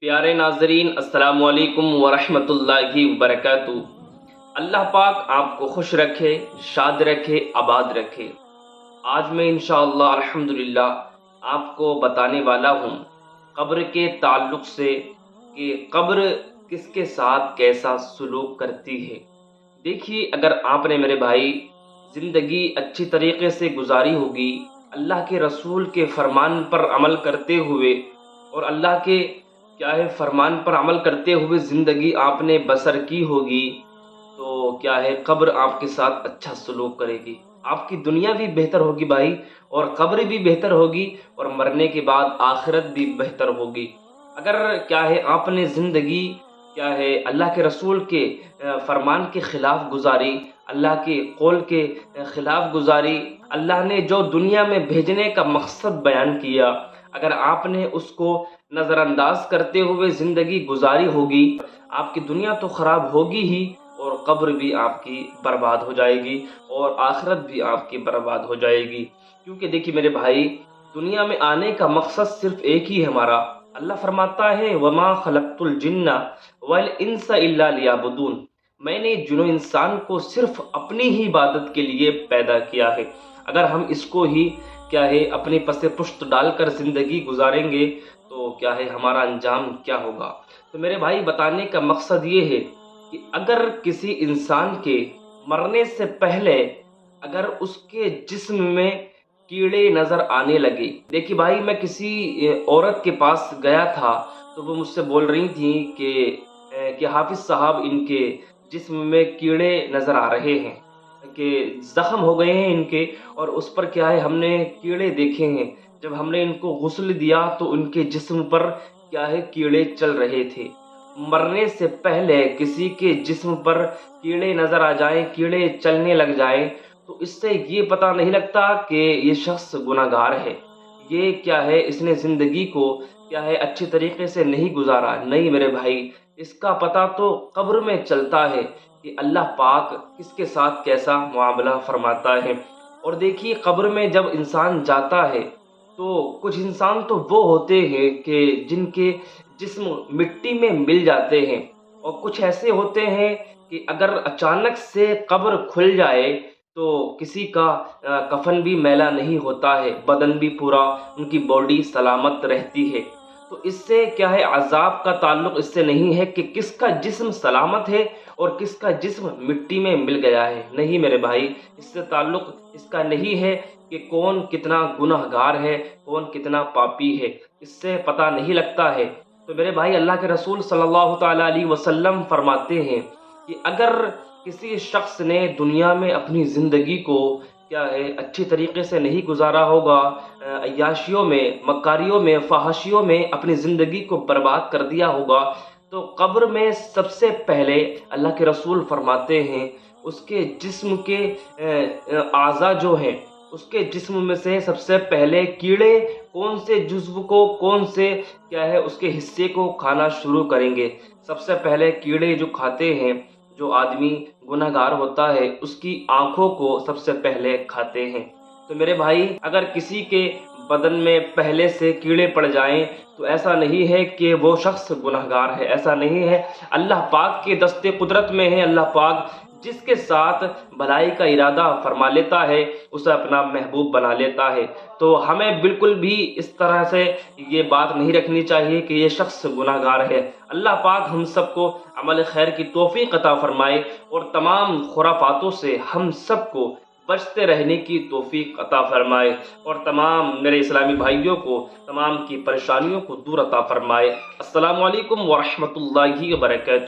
प्यारे नाजरीन, अस्सलाम वालेकुम वरहमतुल्लाहि वबरकातुहू। अल्लाह पाक आपको खुश रखे, शाद रखे, आबाद रखे। आज मैं इंशाअल्लाह अल्हम्दुलिल्लाह आपको बताने वाला हूँ कब्र के ताल्लुक़ से कि कब्र किसके साथ कैसा सलूक करती है। देखिए, अगर आपने मेरे भाई ज़िंदगी अच्छी तरीके से गुजारी होगी, अल्लाह के रसूल के फरमान पर अमल करते हुए और अल्लाह के फरमान पर अमल करते हुए ज़िंदगी आपने बसर की होगी, तो कब्र आपके साथ अच्छा सलूक करेगी। आपकी दुनिया भी बेहतर होगी भाई, और कब्र भी बेहतर होगी, और मरने के बाद आखिरत भी बेहतर होगी। अगर आपने ज़िंदगी अल्लाह के रसूल के फरमान के ख़िलाफ़ गुजारी, अल्लाह के कौल के ख़िलाफ़ गुजारी, अल्लाह ने जो दुनिया में भेजने का मकसद बयान किया, अगर आपने उसको नज़रअंदाज करते हुए ज़िंदगी गुजारी होगी, आपकी दुनिया तो ख़राब होगी ही, और कब्र भी आपकी बर्बाद हो जाएगी, और आखिरत भी आपकी बर्बाद हो जाएगी। क्योंकि देखिए मेरे भाई, दुनिया में आने का मकसद सिर्फ़ एक ही है हमारा। अल्लाह फरमाता है, वमा खलक़तुल जिन्ना वल इंसा इल्ला लियाबुदून। मैंने जिन्नो इंसान को सिर्फ़ अपनी ही इबादत के लिए पैदा किया है। अगर हम इसको ही अपनी पसे पुश्त डालकर ज़िंदगी गुजारेंगे, तो हमारा अंजाम क्या होगा। तो मेरे भाई, बताने का मकसद ये है कि अगर किसी इंसान के मरने से पहले अगर उसके जिस्म में कीड़े नज़र आने लगे। देखिए भाई, मैं किसी औरत के पास गया था, तो वो मुझसे बोल रही थी कि हाफिज़ साहब, इनके जिस्म में कीड़े नज़र आ रहे हैं, कि ज़ख्म हो गए हैं इनके, और उस पर हमने कीड़े देखे हैं। जब हमने इनको गुस्ल दिया तो उनके जिस्म पर कीड़े चल रहे थे। मरने से पहले किसी के जिस्म पर कीड़े नज़र आ जाएं, कीड़े चलने लग जाएं, तो इससे ये पता नहीं लगता कि ये शख्स गुनहगार है। ये इसने ज़िंदगी को अच्छी तरीके से नहीं गुजारा। नहीं मेरे भाई, इसका पता तो कब्र में चलता है कि अल्लाह पाक किसके साथ कैसा मुआमला फरमाता है। और देखिए, कब्र में जब इंसान जाता है, तो कुछ इंसान तो वो होते हैं कि जिनके जिस्म मिट्टी में मिल जाते हैं, और कुछ ऐसे होते हैं कि अगर अचानक से कब्र खुल जाए, तो किसी का कफन भी मैला नहीं होता है, बदन भी पूरा, उनकी बॉडी सलामत रहती है। तो इससे अज़ाब का ताल्लुक़ इससे नहीं है कि किसका जिस्म सलामत है और किसका जिस्म मिट्टी में मिल गया है। नहीं मेरे भाई, इससे ताल्लुक़ इसका नहीं है कि कौन कितना गुनहगार है, कौन कितना पापी है, इससे पता नहीं लगता है। तो मेरे भाई, अल्लाह के रसूल सल्लल्लाहु तआला अलैहि वसल्लम फरमाते हैं कि अगर किसी शख्स ने दुनिया में अपनी ज़िंदगी को अच्छी तरीके से नहीं गुजारा होगा, अय्याशियों में, मक्कारियों में, फ़हाशियों में अपनी ज़िंदगी को बर्बाद कर दिया होगा, तो कब्र में सबसे पहले अल्लाह के रसूल फरमाते हैं, उसके जिस्म के आज़ा जो हैं, उसके जिस्म में से सबसे पहले कीड़े कौन से जुज़्व को, कौन से उसके हिस्से को खाना शुरू करेंगे। सबसे पहले कीड़े जो खाते हैं, जो आदमी गुनहगार होता है, उसकी आँखों को सबसे पहले खाते हैं। तो मेरे भाई, अगर किसी के बदन में पहले से कीड़े पड़ जाएं, तो ऐसा नहीं है कि वो शख्स गुनहगार है, ऐसा नहीं है। अल्लाह पाक के दस्ते कुदरत में है। अल्लाह पाक जिसके साथ भलाई का इरादा फरमा लेता है, उसे अपना महबूब बना लेता है। तो हमें बिल्कुल भी इस तरह से ये बात नहीं रखनी चाहिए कि ये शख्स गुनहगार है। अल्लाह पाक हम सबको अमल खैर की तौफीक अता फरमाए, और तमाम खुराफातों से हम सबको बचते रहने की तौफीक अता फरमाए, और तमाम मेरे इस्लामी भाइयों को तमाम की परेशानियों को दूर अता फरमाए। अस्सलामु अलैकुम व रहमतुल्लाहि व बरकातहू।